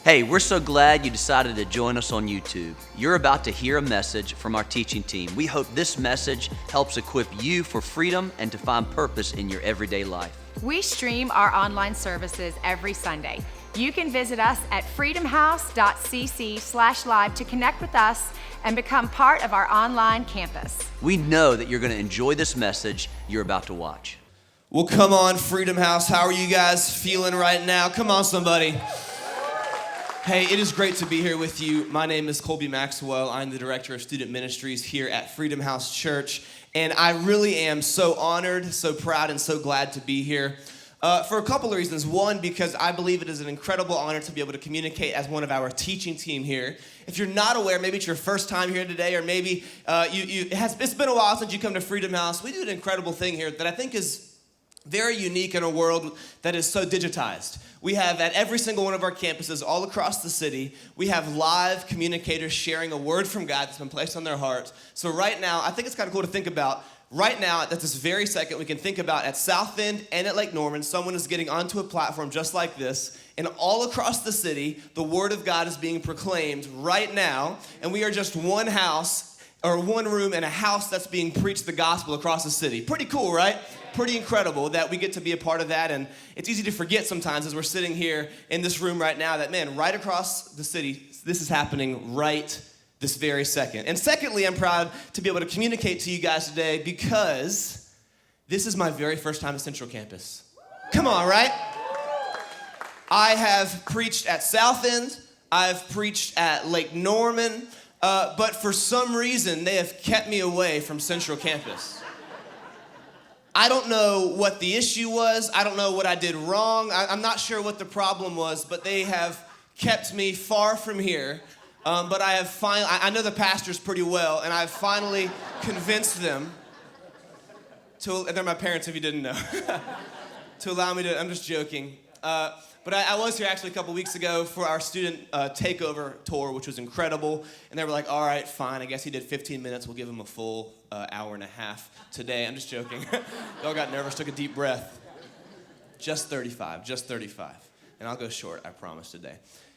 Hey, we're so glad you decided to join us on YouTube. You're about to hear a message from our teaching team. We hope this message helps equip you for freedom and to find purpose in your everyday life. We stream our online services every Sunday. You can visit us at freedomhouse.cc/live to connect with us and become part of our online campus. We know that you're going to enjoy this message you're about to watch. Well, come on, Freedom House. How are you guys feeling right now? Come on, somebody. Hey, it is great to be here with you. My name is Colby Maxwell. I'm the Director of Student Ministries here at Freedom House Church, and I really am so honored, so proud, and so glad to be here for a couple of reasons. One, because I believe it is an incredible honor to be able to communicate as one of our teaching team here. If you're not aware, maybe it's your first time here today, or maybe it's been a while since you come to Freedom House. We do an incredible thing here that I think is very unique in a world that is so digitized. We have at every single one of our campuses all across the city, we have live communicators sharing a word from God that's been placed on their hearts. So right now, I think it's kind of cool to think about, right now, at this very second, we can think about at South End and at Lake Norman, someone is getting onto a platform just like this, and all across the city, the word of God is being proclaimed right now, and we are just one house, or one room in a house that's being preached the gospel across the city. Pretty cool, right? Pretty incredible that we get to be a part of that, and it's easy to forget sometimes as we're sitting here in this room right now that, man, right across the city, this is happening right this very second. And secondly, I'm proud to be able to communicate to you guys today because this is my very first time at Central Campus. Come on, right? I have preached at South End, I've preached at Lake Norman, but for some reason, they have kept me away from Central Campus. I don't know what the issue was. I don't know what I did wrong. I'm not sure what the problem was, but they have kept me far from here. But I know the pastors pretty well, and I've finally convinced them and they're my parents if you didn't know, to allow me to, I'm just joking. But I was here actually a couple weeks ago for our student takeover tour, which was incredible. And they were like, all right, fine. I guess he did 15 minutes. We'll give him a full hour and a half today. I'm just joking. They all got nervous, took a deep breath. Just 35. And I'll go short, I promise, today.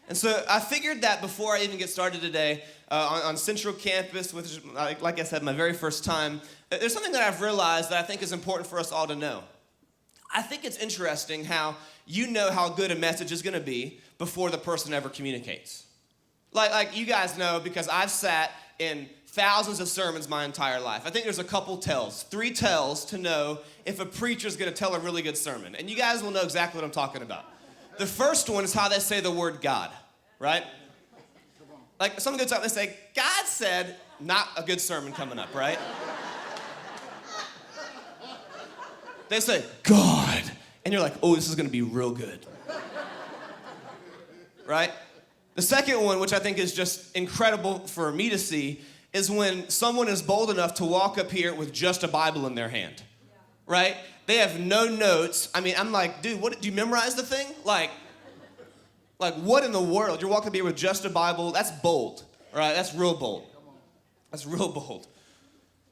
And so I figured that before I even get started today on Central Campus, which is, like I said, my very first time, there's something that I've realized that I think is important for us all to know. I think it's interesting how you know how good a message is going to be before the person ever communicates. Like you guys know, because I've sat in thousands of sermons my entire life. I think there's a couple tells, 3 tells to know if a preacher's going to tell a really good sermon. And you guys will know exactly what I'm talking about. The first one is how they say the word God, right? Like someone goes up and they say, God said, not a good sermon coming up, right? They say, God. And you're like, oh, this is going to be real good. Right? The second one, which I think is just incredible for me to see, is when someone is bold enough to walk up here with just a Bible in their hand. Right? They have no notes. I mean, I'm like, dude, what, do you memorize the thing? Like what in the world? You're walking up here with just a Bible. That's bold. Right? That's real bold. That's real bold.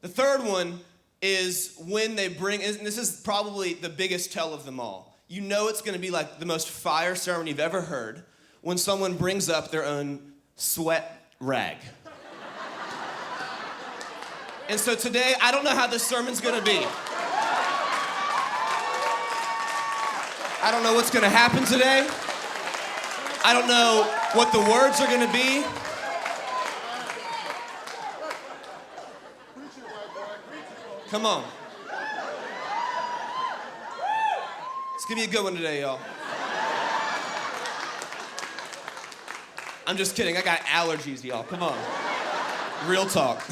The third one is when they bring, and this is probably the biggest tell of them all. You know it's going to be like the most fire sermon you've ever heard when someone brings up their own sweat rag. And so today, I don't know how this sermon's going to be. I don't know what's going to happen today. I don't know what the words are going to be. Come on. It's gonna be a good one today, y'all. I'm just kidding, I got allergies, y'all. Come on. Real talk.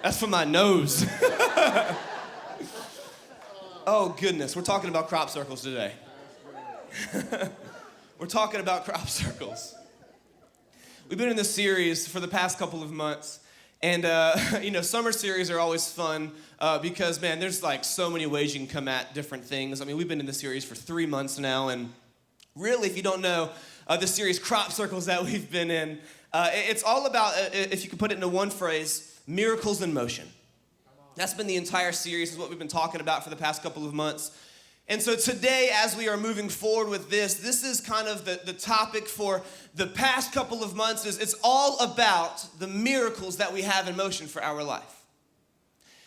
That's from my nose. Oh, goodness. We're talking about crop circles today. We're talking about crop circles. We've been in this series for the past couple of months. And, summer series are always fun because, man, there's like so many ways you can come at different things. I mean, we've been in this series for 3 months now. And really, if you don't know, the series Crop Circles that we've been in, it's all about, if you could put it into one phrase, miracles in motion. That's been the entire series, is what we've been talking about for the past couple of months. And so today, as we are moving forward with this is kind of the topic for the past couple of months. It's all about the miracles that we have in motion for our life.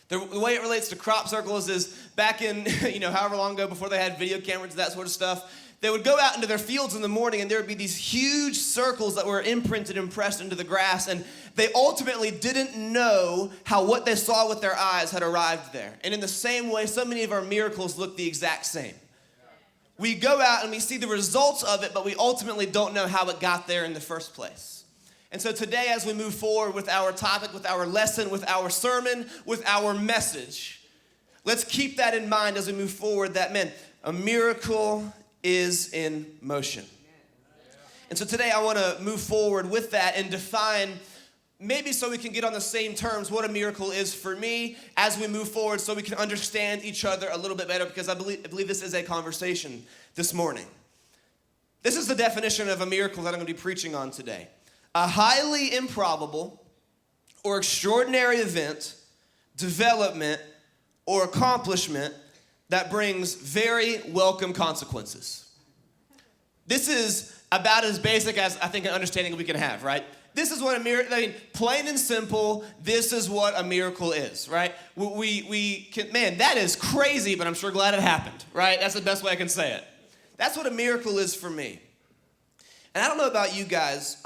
The way it relates to crop circles is back in, however long ago before they had video cameras, that sort of stuff, they would go out into their fields in the morning and there would be these huge circles that were imprinted and pressed into the grass, and they ultimately didn't know how what they saw with their eyes had arrived there. And in the same way, so many of our miracles look the exact same. We go out and we see the results of it, but we ultimately don't know how it got there in the first place. And so today, as we move forward with our topic, with our lesson, with our sermon, with our message, let's keep that in mind as we move forward, that, man, a miracle is in motion. And so today I want to move forward with that and define, maybe so we can get on the same terms, what a miracle is for me as we move forward, so we can understand each other a little bit better, because I believe this is a conversation this morning. This is the definition of a miracle that I'm going to be preaching on today. A highly improbable or extraordinary event, development, or accomplishment that brings very welcome consequences. This is about as basic as I think an understanding we can have, right? This is what a miracle, plain and simple, this is what a miracle is, right? We can, man, that is crazy, but I'm sure glad it happened, right? That's the best way I can say it. That's what a miracle is for me. And I don't know about you guys,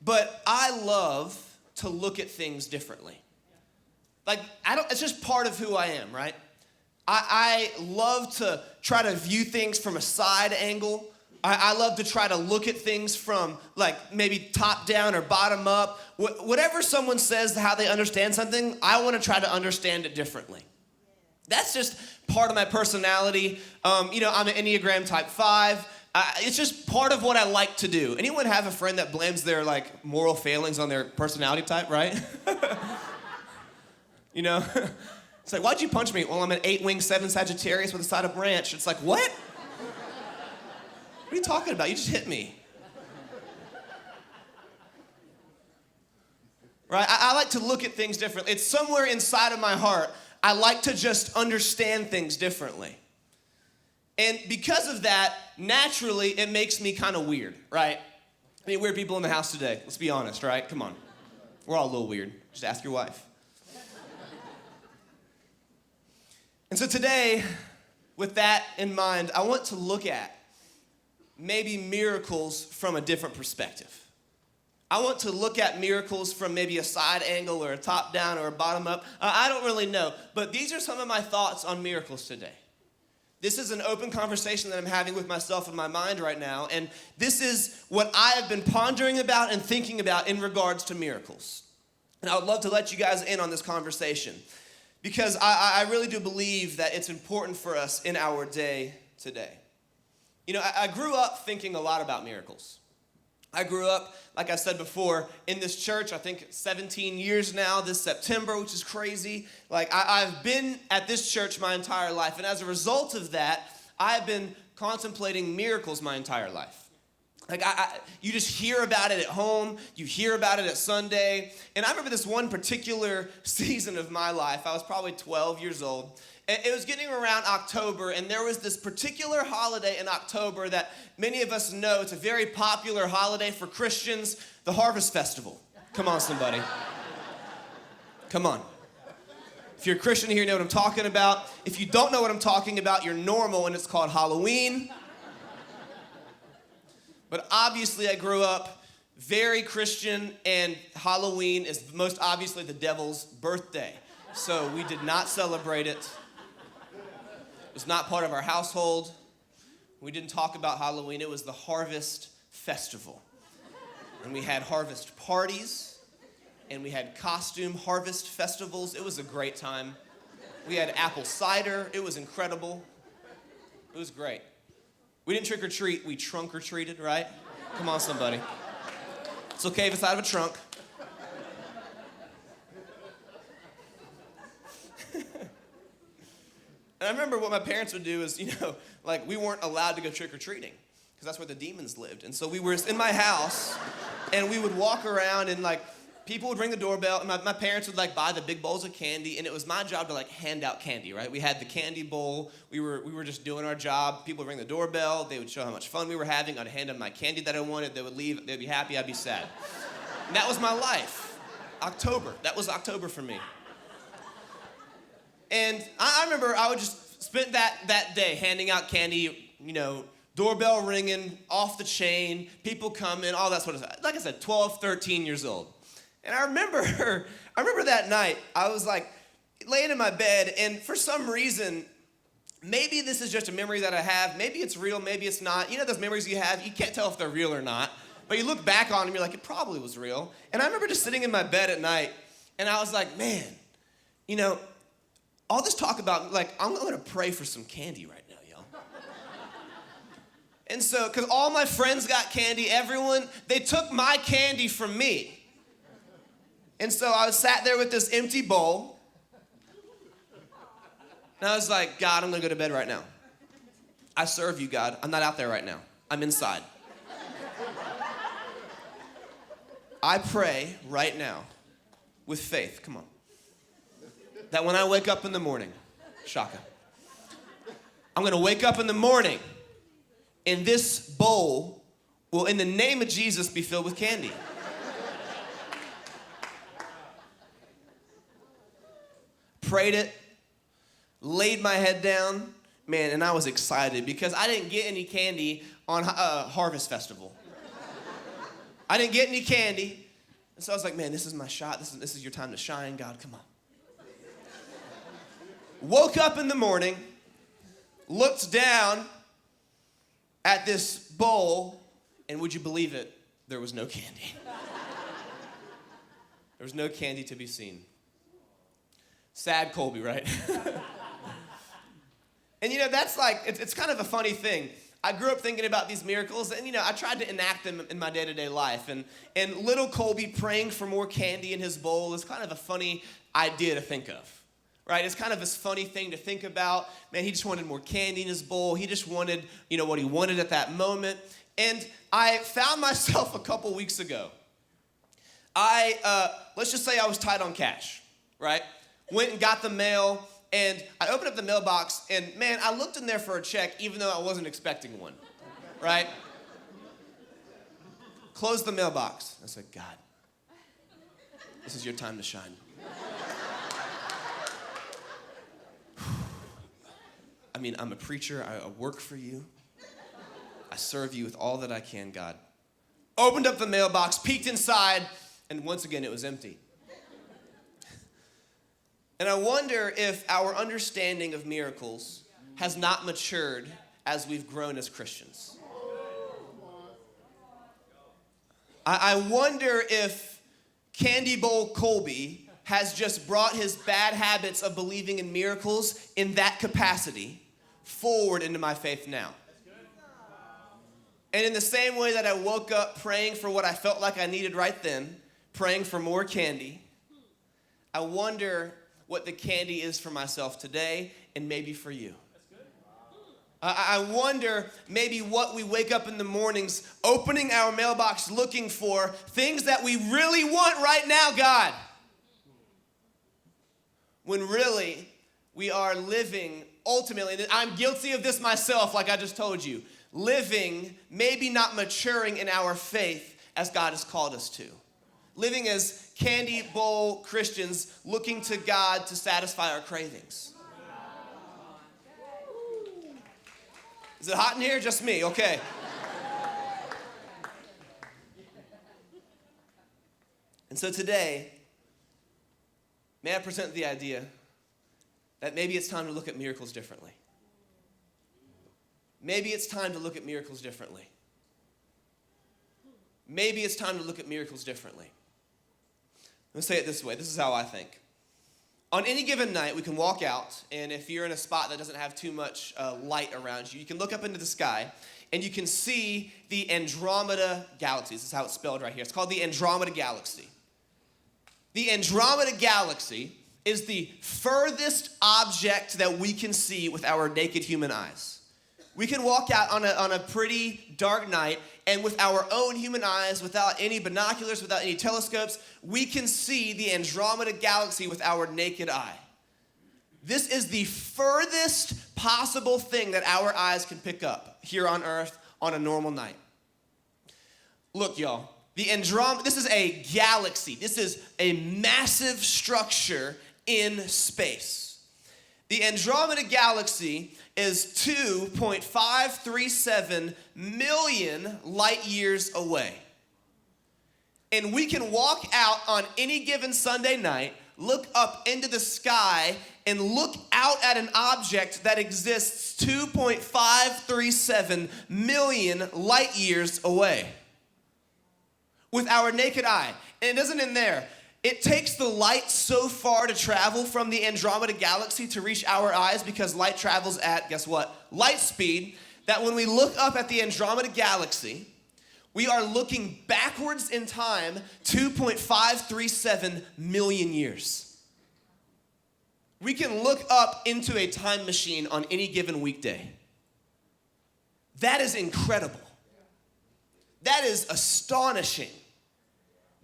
but I love to look at things differently. It's just part of who I am, right? I love to try to view things from a side angle. I love to try to look at things from maybe top down or bottom up. Whatever someone says how they understand something, I want to try to understand it differently. That's just part of my personality. I'm an Enneagram type 5. It's just part of what I like to do. Anyone have a friend that blames their moral failings on their personality type, right? It's like, why'd you punch me? Well, I'm an 8-wing 7 Sagittarius with a side of branch. It's like, what? What are you talking about? You just hit me. Right? I like to look at things differently. It's somewhere inside of my heart. I like to just understand things differently. And because of that, naturally, it makes me kind of weird, right? Weird people in the house today. Let's be honest, right? Come on. We're all a little weird. Just ask your wife. And so today, with that in mind, I want to look at maybe miracles from a different perspective. I want to look at miracles from maybe a side angle or a top down or a bottom up. I don't really know, but these are some of my thoughts on miracles today. This is an open conversation that I'm having with myself in my mind right now, and this is what I have been pondering about and thinking about in regards to miracles. And I would love to let you guys in on this conversation, because I really do believe that it's important for us in our day today. I grew up thinking a lot about miracles. I grew up, like I said before, in this church, I think 17 years now this September, which is crazy. I've been at this church my entire life, and as a result of that, I've been contemplating miracles my entire life. You just hear about it at home, you hear about it at Sunday, and I remember this one particular season of my life. I was probably 12 years old. It was getting around October, and there was this particular holiday in October that many of us know. It's a very popular holiday for Christians, the Harvest Festival. Come on, somebody. Come on. If you're a Christian here, you know what I'm talking about. If you don't know what I'm talking about, you're normal, and it's called Halloween. But obviously, I grew up very Christian, and Halloween is most obviously the devil's birthday. So we did not celebrate it. It was not part of our household. We didn't talk about Halloween. It was the Harvest Festival. And we had harvest parties, and we had costume harvest festivals. It was a great time. We had apple cider. It was incredible. It was great. We didn't trick or treat. We trunk or treated, right? Come on, somebody. It's okay if it's out of a trunk. And I remember what my parents would do is, we weren't allowed to go trick-or-treating because that's where the demons lived. And so we were in my house, and we would walk around, and people would ring the doorbell, and my parents would like buy the big bowls of candy, and it was my job to like hand out candy, right? We had the candy bowl. We were just doing our job. People would ring the doorbell. They would show how much fun we were having. I'd hand them my candy that I wanted. They would leave. They'd be happy. I'd be sad. And that was my life. October. That was October for me. And I remember I would just spend that day handing out candy, doorbell ringing, off the chain, people coming, all that sort of stuff. Like I said, 12, 13 years old. And I remember that night, I was like laying in my bed, and for some reason, maybe this is just a memory that I have, maybe it's real, maybe it's not. You know those memories you have, you can't tell if they're real or not, but you look back on them, you're like, it probably was real. And I remember just sitting in my bed at night, and I was like, man, all this talk about, like, I'm gonna pray for some candy right now, y'all. And so, because all my friends got candy, they took my candy from me. And so I sat there with this empty bowl, and I was like, God, I'm gonna go to bed right now. I serve you, God. I'm not out there right now. I'm inside. I pray right now with faith, come on, that when I wake up in the morning, Shaka, I'm gonna wake up in the morning and this bowl will, in the name of Jesus, be filled with candy. Prayed it, laid my head down, man, and I was excited because I didn't get any candy on Harvest Festival. I didn't get any candy, and so I was like, man, this is my shot. This is your time to shine, God, come on. Woke up in the morning, looked down at this bowl, and would you believe it, there was no candy. There was no candy to be seen. Sad Colby, right? And that's like, it's kind of a funny thing. I grew up thinking about these miracles, and I tried to enact them in my day-to-day life. And little Colby praying for more candy in his bowl is kind of a funny idea to think of. Right? It's kind of this funny thing to think about. Man, he just wanted more candy in his bowl. He just wanted, what he wanted at that moment. And I found myself a couple weeks ago. Let's just say I was tight on cash, right? Went and got the mail, and I opened up the mailbox, and man, I looked in there for a check even though I wasn't expecting one, right? Closed the mailbox. I said, God, this is your time to shine. I mean, I'm a preacher. I work for you. I serve you with all that I can, God. Opened up the mailbox, peeked inside, and once again, it was empty. And I wonder if our understanding of miracles has not matured as we've grown as Christians. I wonder if Candy Bowl Colby has just brought his bad habits of believing in miracles in that capacity forward into my faith now. And in the same way that I woke up praying for what I felt like I needed right then, praying for more candy, I wonder what the candy is for myself today and maybe for you. I wonder maybe what we wake up in the mornings opening our mailbox looking for, things that we really want right now, God. When really we are living ultimately, and I'm guilty of this myself, like I just told you, living, maybe not maturing in our faith as God has called us to. Living as candy bowl Christians looking to God to satisfy our cravings. Is it hot in here? Just me, okay. And so today, may I present the idea that maybe it's time to look at miracles differently. Maybe it's time to look at miracles differently. Maybe it's time to look at miracles differently. Let's say it this way. This is how I think. On any given night, we can walk out, and if you're in a spot that doesn't have too much light around you, you can look up into the sky, and you can see the Andromeda Galaxy. This is how it's spelled right here. It's called the Andromeda Galaxy. The Andromeda Galaxy is the furthest object that we can see with our naked human eyes. We can walk out on a pretty dark night, and with our own human eyes, without any binoculars, without any telescopes, we can see the Andromeda Galaxy with our naked eye. This is the furthest possible thing that our eyes can pick up here on Earth on a normal night. Look, y'all, the Andromeda, this is a galaxy. This is a massive structure in space. The Andromeda Galaxy is 2.537 million light years away. And we can walk out on any given Sunday night, look up into the sky, and look out at an object that exists 2.537 million light years away with our naked eye. And it doesn't end there. It takes the light so far to travel from the Andromeda Galaxy to reach our eyes, because light travels at, guess what? Light speed, that when we look up at the Andromeda Galaxy, we are looking backwards in time 2.537 million years. We can look up into a time machine on any given weekday. That is incredible. That is astonishing.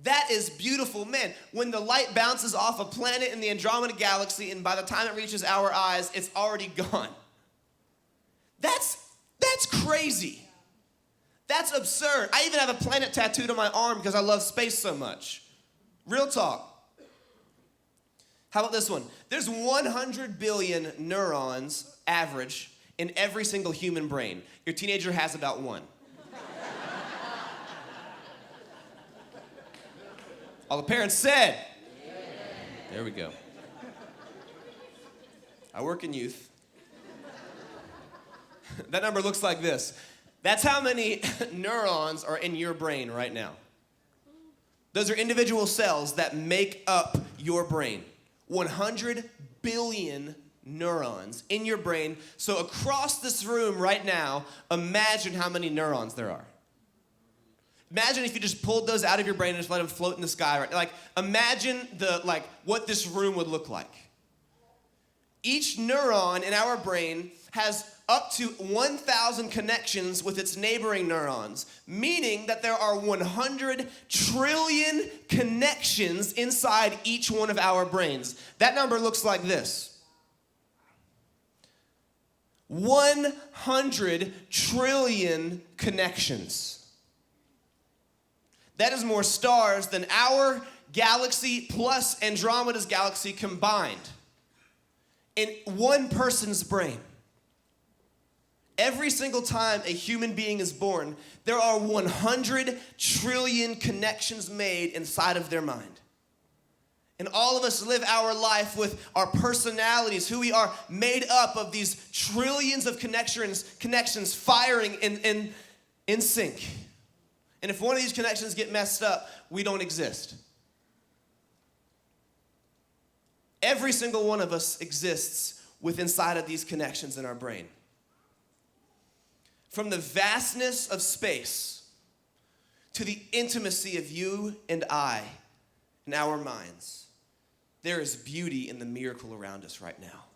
That is beautiful. Man, when the light bounces off a planet in the Andromeda Galaxy, and by the time it reaches our eyes, it's already gone. That's crazy. That's absurd. I even have a planet tattooed on my arm because I love space so much. Real talk. How about this one? There's 100 billion neurons, average, in every single human brain. Your teenager has about one. All the parents said. Yeah. There we go. I work in youth. That number looks like this. That's how many neurons are in your brain right now. Those are individual cells that make up your brain. 100 billion neurons in your brain. So across this room right now, imagine how many neurons there are. Imagine if you just pulled those out of your brain and just let them float in the sky. Right? Like, imagine what this room would look like. Each neuron in our brain has up to 1,000 connections with its neighboring neurons, meaning that there are 100 trillion connections inside each one of our brains. That number looks like this. 100 trillion connections. That is more stars than our galaxy plus Andromeda's galaxy combined in one person's brain. Every single time a human being is born, there are 100 trillion connections made inside of their mind. And all of us live our life with our personalities, who we are, made up of these trillions of connections firing in sync. And if one of these connections get messed up, we don't exist. Every single one of us exists with inside of these connections in our brain. From the vastness of space to the intimacy of you and I in our minds, there is beauty in the miracle around us right now.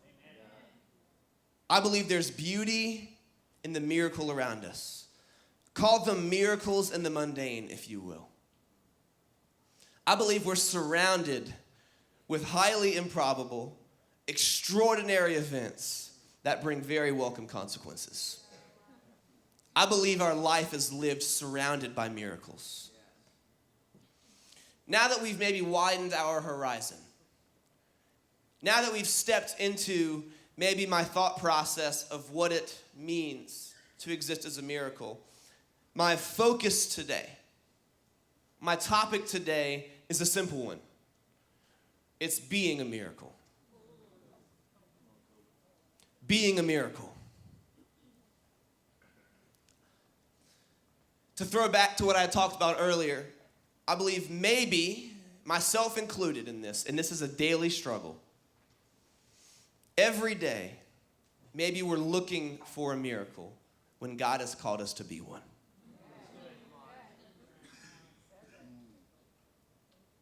I believe there's beauty in the miracle around us. Call them miracles in the mundane, if you will. I believe we're surrounded with highly improbable, extraordinary events that bring very welcome consequences. I believe our life is lived surrounded by miracles. Now that we've maybe widened our horizon, now that we've stepped into maybe my thought process of what it means to exist as a miracle, my focus today, my topic today is a simple one. It's being a miracle. Being a miracle. To throw back to what I talked about earlier, I believe maybe, myself included in this, and this is a daily struggle. Every day, maybe we're looking for a miracle when God has called us to be one.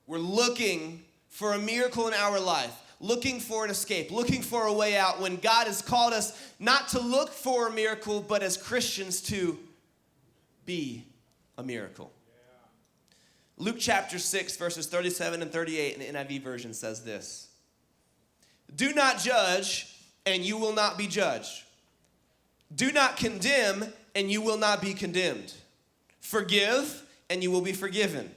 We're looking for a miracle in our life. looking for an escape, looking for a way out, when God has called us not to look for a miracle, but as Christians to be a miracle. Luke chapter 6, verses 37 and 38 in the NIV version says this: "Do not judge, and you will not be judged. Do not condemn, and you will not be condemned. Forgive, and you will be forgiven."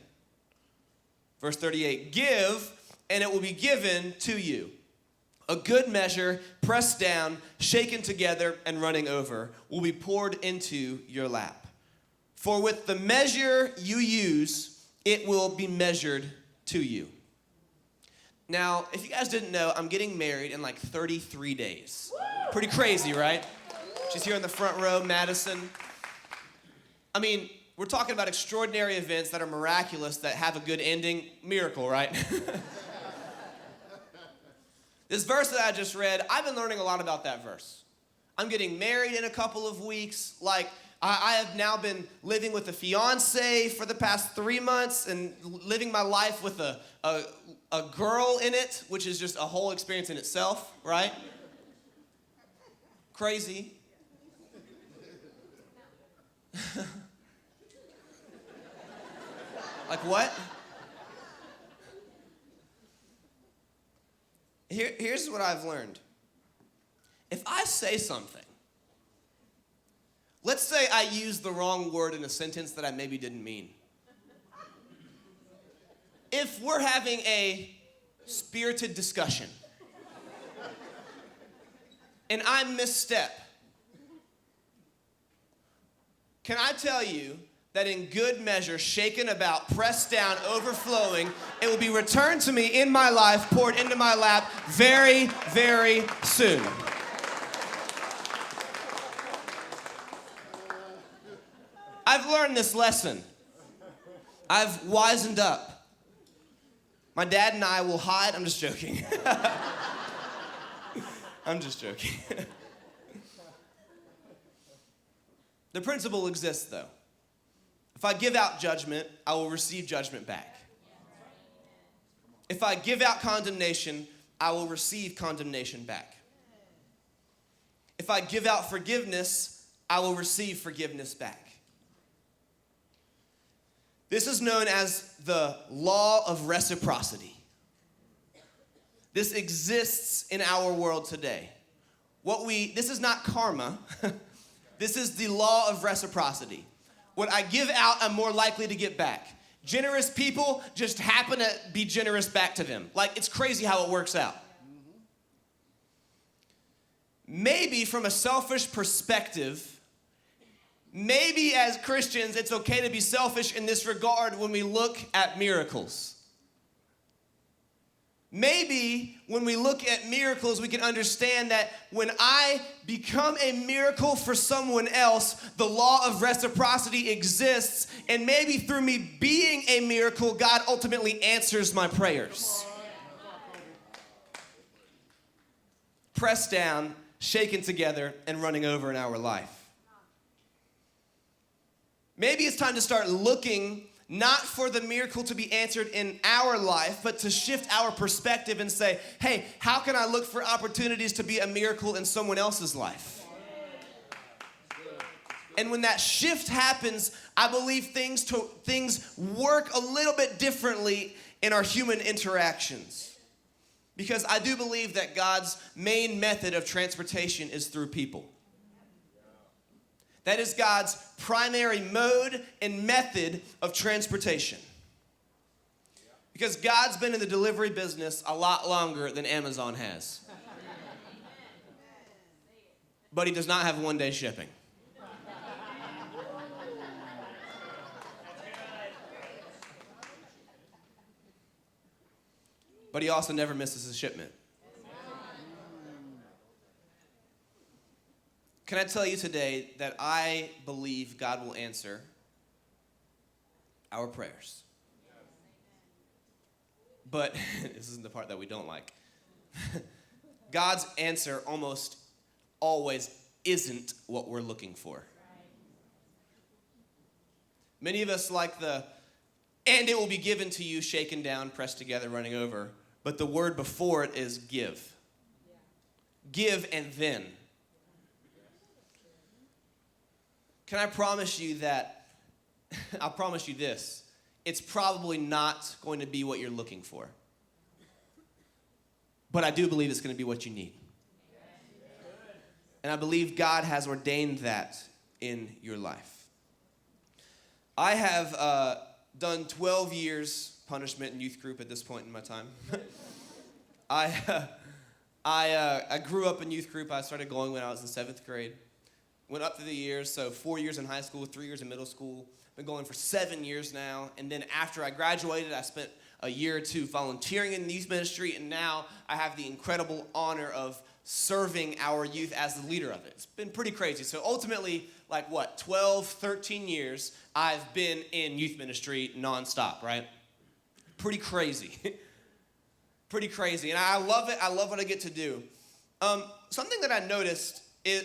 Verse 38, "Give, and it will be given to you. A good measure, pressed down, shaken together, and running over, will be poured into your lap. For with the measure you use, it will be measured to you." Now, if you guys didn't know, I'm getting married in like 33 days. Pretty crazy, right? She's here in the front row, Madison. I mean, we're talking about extraordinary events that are miraculous, that have a good ending. Miracle, right? This verse that I just read, I've been learning a lot about that verse. I'm getting married in a couple of weeks. Like, I have now been living with a fiance for the past 3 months and living my life with a girl in it, which is just a whole experience in itself, right? Crazy. Like what? Here's what I've learned. If I say something, let's say I use the wrong word in a sentence that I maybe didn't mean. If we're having a spirited discussion and I misstep, can I tell you that in good measure, shaken about, pressed down, overflowing, it will be returned to me in my life, poured into my lap very, very soon. I've learned this lesson. I've wisened up. My dad and I will hide. I'm just joking. I'm just joking. The principle exists, though. If I give out judgment, I will receive judgment back. If I give out condemnation, I will receive condemnation back. If I give out forgiveness, I will receive forgiveness back. This is known as the law of reciprocity. This exists in our world today. This is not karma. This is the law of reciprocity. What I give out, I'm more likely to get back. Generous people just happen to be generous back to them. Like, it's crazy how it works out. Maybe from a selfish perspective, maybe as Christians, it's okay to be selfish in this regard when we look at miracles. Maybe when we look at miracles, we can understand that when I become a miracle for someone else, the law of reciprocity exists, and maybe through me being a miracle, God ultimately answers my prayers. Pressed down, shaken together, and running over in our life. Maybe it's time to start looking not for the miracle to be answered in our life, but to shift our perspective and say, hey, how can I look for opportunities to be a miracle in someone else's life? And when that shift happens, I believe things work a little bit differently in our human interactions. Because I do believe that God's main method of transportation is through people. That is God's primary mode and method of transportation. Because God's been in the delivery business a lot longer than Amazon has. But he does not have one-day shipping. But he also never misses a shipment. Can I tell you today that I believe God will answer our prayers? But this isn't the part that we don't like. God's answer almost always isn't what we're looking for. Many of us like and it will be given to you, shaken down, pressed together, running over. but the word before it is give. Give and then. Can I promise you that, I'll promise you this, it's probably not going to be what you're looking for. But I do believe it's going to be what you need. And I believe God has ordained that in your life. I have done 12 years punishment in youth group at this point in my time. I grew up in youth group. I started going when I was in 7th grade. Went up through the years, so 4 years in high school, 3 years in middle school. Been going for 7 years now. And then after I graduated, I spent a year or two volunteering in the youth ministry, and now I have the incredible honor of serving our youth as the leader of it. It's been pretty crazy. So ultimately, 12, 13 years, I've been in youth ministry nonstop, right? Pretty crazy. Pretty crazy. And I love it. I love what I get to do. Something that I noticed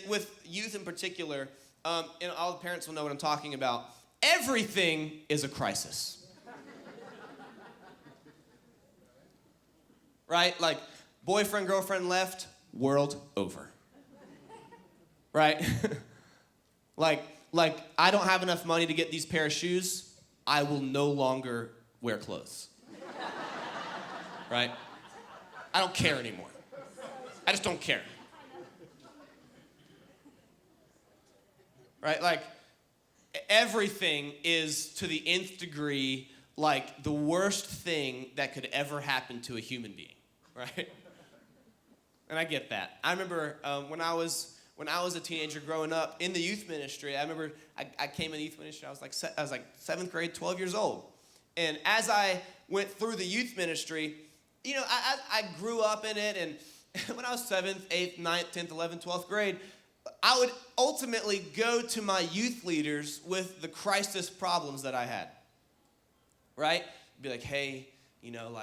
with youth in particular, and all the parents will know what I'm talking about, everything is a crisis. Right? Like, boyfriend, girlfriend left, world over. Right? like, I don't have enough money to get these pair of shoes, I will no longer wear clothes. Right? I don't care anymore. I just don't care. Right? Like, everything is to the nth degree like the worst thing that could ever happen to a human being. Right? And I get that. I remember when I was a teenager growing up in the youth ministry, I remember I came in youth ministry, I was like 7th grade, 12 years old. And as I went through the youth ministry, you know, I grew up in it, and when I was 7th, 8th, 9th, 10th, 11th, 12th grade, I would ultimately go to my youth leaders with the crisis problems that I had. Right? Be like, hey, you know,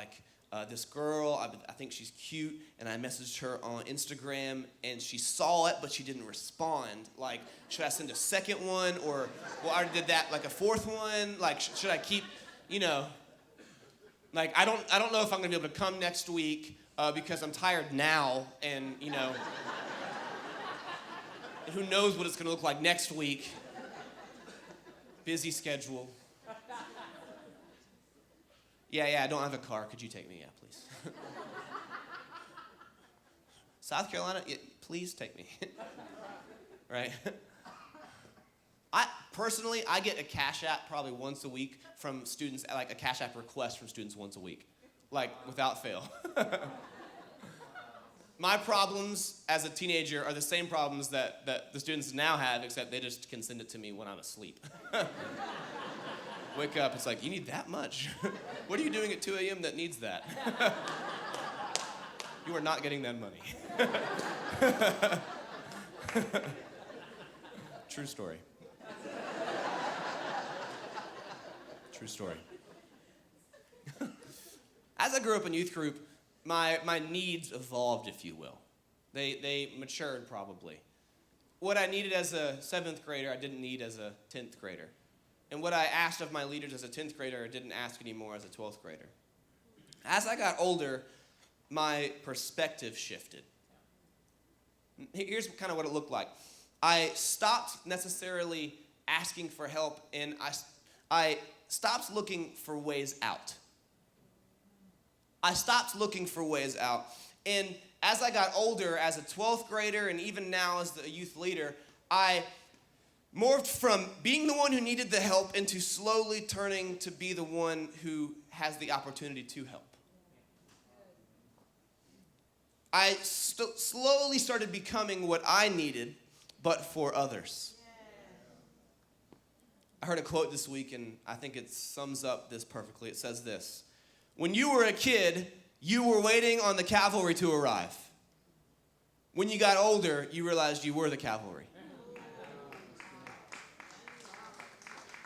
this girl, I think she's cute, and I messaged her on Instagram, and she saw it, but she didn't respond. Like, should I send a second one, or, well, I already did that, like a fourth one? Like, should I keep, you know, like, I don't know if I'm gonna be able to come next week because I'm tired now, and, you know, and who knows what it's gonna look like next week. Busy schedule. Yeah, I don't have a car. Could you take me? Yeah, please. South Carolina? Yeah, please take me. Right? I get a Cash App probably once a week from students, like a Cash App request from students once a week. Like, without fail. My problems as a teenager are the same problems that the students now have, except they just can send it to me when I'm asleep. Wake up, it's like, you need that much? What are you doing at 2 a.m. that needs that? You are not getting that money. True story. True story. As I grew up in youth group, my needs evolved, if you will. They matured probably. What I needed as a 7th grader, I didn't need as a 10th grader. And what I asked of my leaders as a 10th grader, I didn't ask anymore as a 12th grader. As I got older, my perspective shifted. Here's kind of what it looked like. I stopped necessarily asking for help, and I stopped looking for ways out. I stopped looking for ways out. And as I got older, as a 12th grader, and even now as a youth leader, I morphed from being the one who needed the help into slowly turning to be the one who has the opportunity to help. I slowly started becoming what I needed, but for others. I heard a quote this week, and I think it sums up this perfectly. It says this: when you were a kid, you were waiting on the cavalry to arrive. When you got older, you realized you were the cavalry.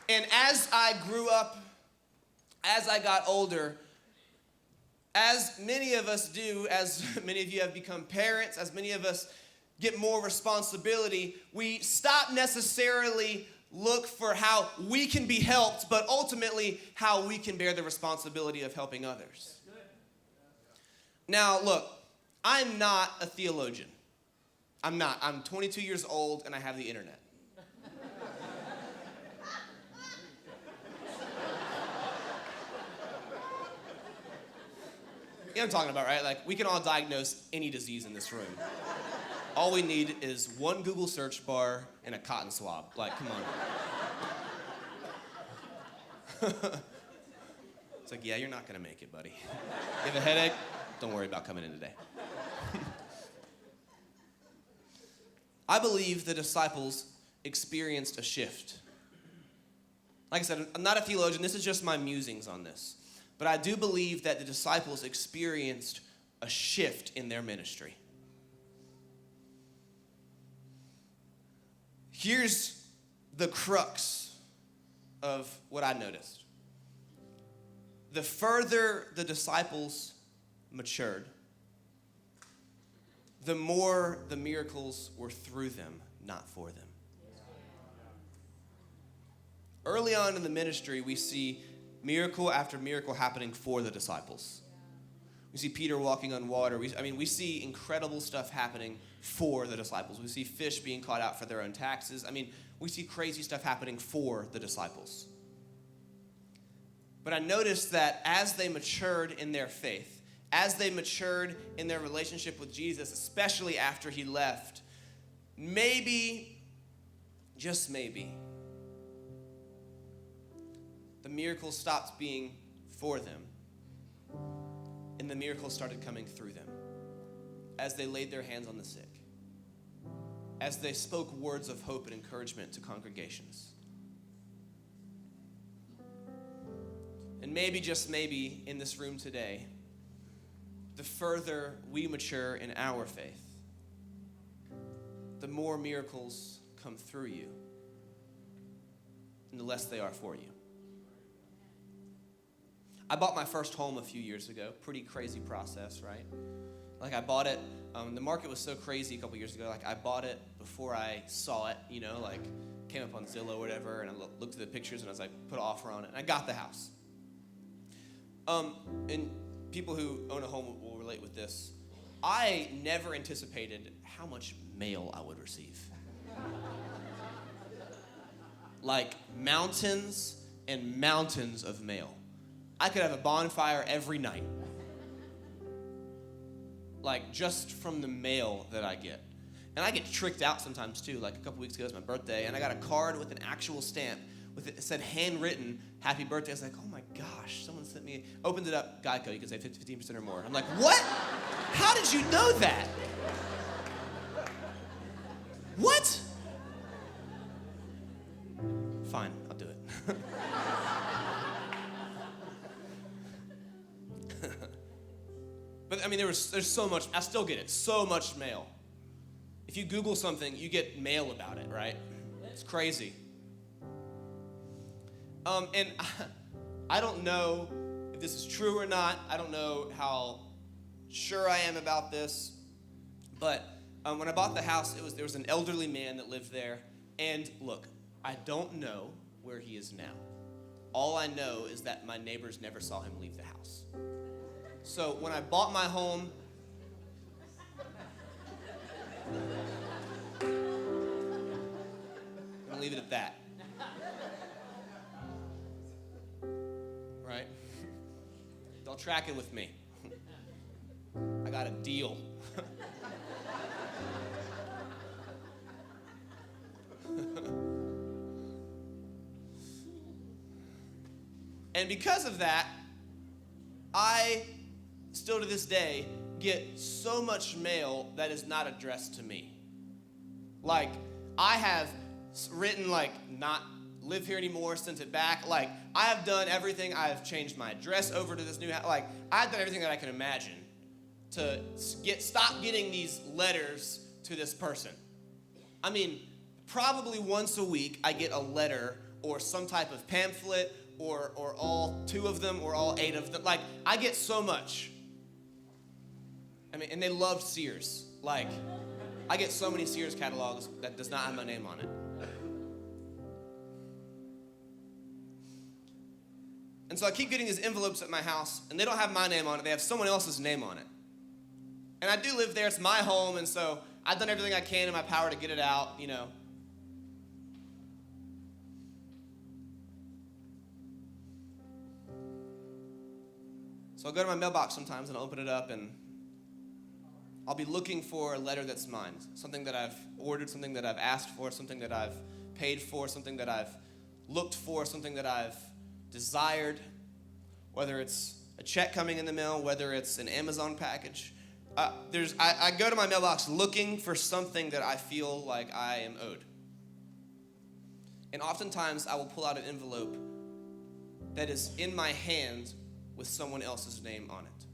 And as I grew up, as I got older, as many of us do, as many of you have become parents, as many of us get more responsibility, we stop necessarily look for how we can be helped, but ultimately how we can bear the responsibility of helping others. Now, look, I'm not a theologian. I'm not. I'm 22 years old and I have the internet. You know what I'm talking about, right? Like, we can all diagnose any disease in this room. All we need is one Google search bar and a cotton swab. Like, come on. It's like, yeah, you're not gonna make it, buddy. You have a headache? Don't worry about coming in today. I believe the disciples experienced a shift. Like I said, I'm not a theologian. This is just my musings on this. But I do believe that the disciples experienced a shift in their ministry. Here's the crux of what I noticed. The further the disciples matured, the more the miracles were through them, not for them. Early on in the ministry, we see miracle after miracle happening for the disciples. We see Peter walking on water. We see incredible stuff happening for the disciples. We see fish being caught out for their own taxes. We see crazy stuff happening for the disciples. But I noticed that as they matured in their faith, as they matured in their relationship with Jesus, especially after he left, maybe, just maybe, the miracle stopped being for them, and the miracles started coming through them as they laid their hands on the sick, as they spoke words of hope and encouragement to congregations. And maybe, just maybe, in this room today, the further we mature in our faith, the more miracles come through you, and the less they are for you. I bought my first home a few years ago. Pretty crazy process, right? Like, I bought it, the market was so crazy a couple years ago. Like, I bought it before I saw it, came up on Zillow or whatever, and I looked at the pictures and I was like, put an offer on it, and I got the house. And people who own a home will relate with this. I never anticipated how much mail I would receive. Like, mountains and mountains of mail. I could have a bonfire every night. Like, just from the mail that I get. And I get tricked out sometimes too. Like, a couple weeks ago was my birthday, and I got a card with an actual stamp. It said handwritten, happy birthday. I was like, oh my gosh, someone sent me, opened it up, Geico, you can save 15% or more. I'm like, what? How did you know that? What? Fine, I'll do it. But there's so much, I still get it, so much mail. If you Google something, you get mail about it, right? It's crazy. And I don't know if this is true or not. I don't know how sure I am about this. But when I bought the house, there was an elderly man that lived there. And look, I don't know where he is now. All I know is that my neighbors never saw him leave the house. So when I bought my home, I'm gonna leave it at that. Right? Don't track it with me. I got a deal. And because of that, I still to this day get so much mail that is not addressed to me. Like, I have written, not live here anymore, sent it back. Like, I have done everything. I have changed my address over to this new house. Like, I've done everything that I can imagine to stop getting these letters to this person. Probably once a week I get a letter or some type of pamphlet or all 2 of them or all 8 of them. Like, I get so much. And they love Sears. Like, I get so many Sears catalogs that does not have my name on it. And so I keep getting these envelopes at my house, and they don't have my name on it. They have someone else's name on it. And I do live there. It's my home, and so I've done everything I can in my power to get it out, you know. So I'll go to my mailbox sometimes and I'll open it up and I'll be looking for a letter that's mine, something that I've ordered, something that I've asked for, something that I've paid for, something that I've looked for, something that I've desired, whether it's a check coming in the mail, whether it's an Amazon package. I go to my mailbox looking for something that I feel like I am owed. And oftentimes I will pull out an envelope that is in my hand with someone else's name on it.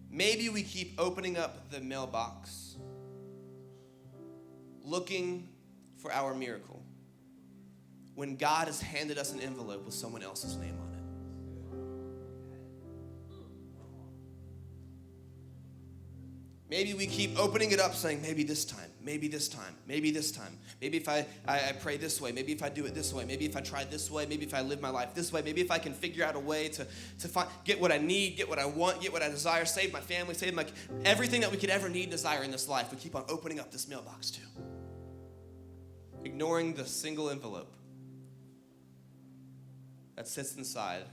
Maybe we keep opening up the mailbox looking for our miracle when God has handed us an envelope with someone else's name on it. Maybe we keep opening it up saying, maybe this time, maybe this time, maybe this time. Maybe if I pray this way, maybe if I do it this way, maybe if I try this way, maybe if I live my life this way, maybe if I can figure out a way to get what I need, get what I want, get what I desire, save my family, save my everything that we could ever need and desire in this life. We keep on opening up this mailbox too. Ignoring the single envelope that sits inside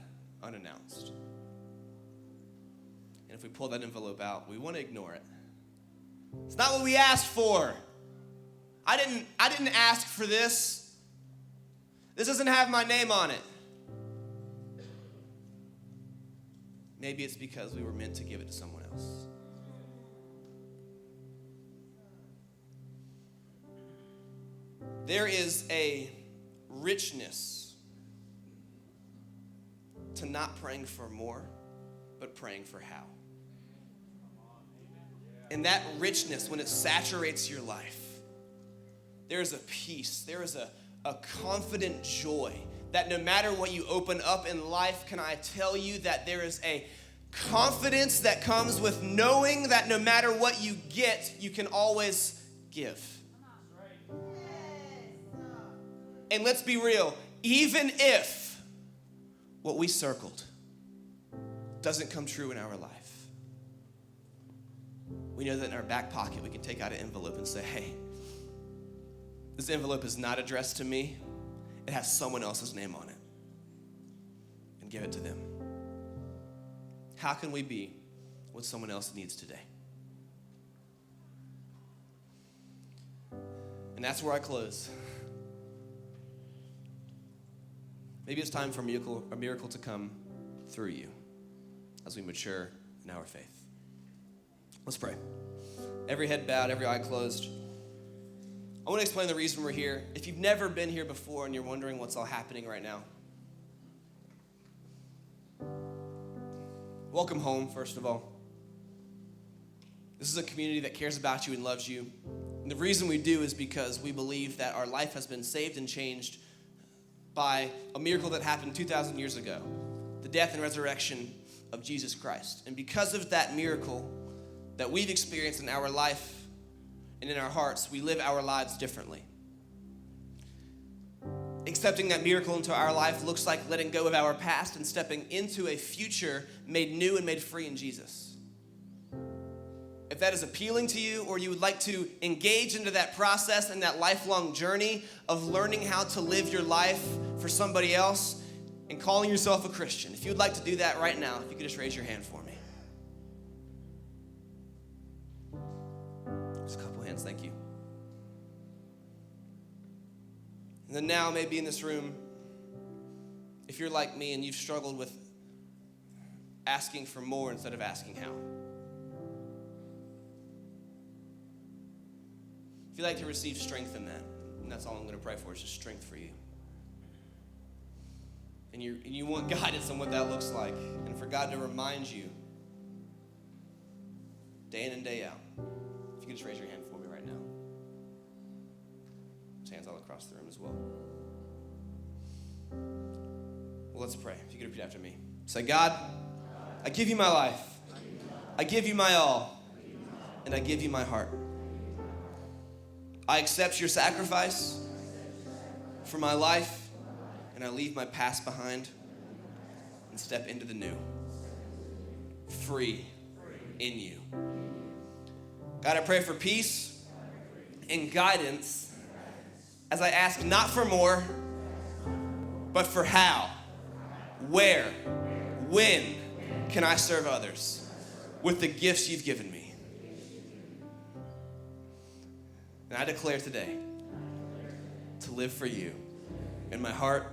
unannounced. And if we pull that envelope out, we want to ignore it. It's not what we asked for. I didn't ask for this. This doesn't have my name on it. Maybe it's because we were meant to give it to someone else. There is a richness to not praying for more, but praying for how. And that richness, when it saturates your life, there is a peace, there is a confident joy that no matter what you open up in life, can I tell you that there is a confidence that comes with knowing that no matter what you get, you can always give. And let's be real, even if what we circled doesn't come true in our life, we know that in our back pocket we can take out an envelope and say, hey, this envelope is not addressed to me. It has someone else's name on it. And give it to them. How can we be what someone else needs today? And that's where I close. Maybe it's time for a miracle to come through you as we mature in our faith. Let's pray. Every head bowed, every eye closed. I want to explain the reason we're here. If you've never been here before and you're wondering what's all happening right now, welcome home, first of all. This is a community that cares about you and loves you. And the reason we do is because we believe that our life has been saved and changed by a miracle that happened 2,000 years ago, the death and resurrection of Jesus Christ. And because of that miracle that we've experienced in our life and in our hearts, we live our lives differently. Accepting that miracle into our life looks like letting go of our past and stepping into a future made new and made free in Jesus. If that is appealing to you, or you would like to engage into that process and that lifelong journey of learning how to live your life for somebody else and calling yourself a Christian, if you would like to do that right now, if you could just raise your hand for me. Just a couple hands, thank you. And then now, maybe in this room, if you're like me and you've struggled with asking for more instead of asking how. If you'd like to receive strength in that, and that's all I'm going to pray for, is just strength for you. And you want guidance on what that looks like, and for God to remind you day in and day out. If you could just raise your hand for me right now. There's hands all across the room as well. Well, let's pray. If you could repeat after me. Say, God, I give you my life. I give you my all. And I give you my heart. I accept your sacrifice for my life, and I leave my past behind and step into the new. Free, in you. God, I pray for peace and guidance as I ask not for more, but for how, where, when can I serve others with the gifts you've given me. And I declare today to live for you in my heart,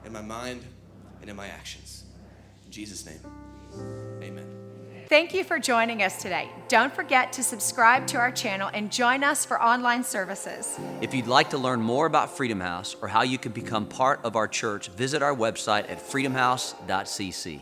in my mind, and in my actions. In Jesus' name, amen. Thank you for joining us today. Don't forget to subscribe to our channel and join us for online services. If you'd like to learn more about Freedom House or how you can become part of our church, visit our website at freedomhouse.cc.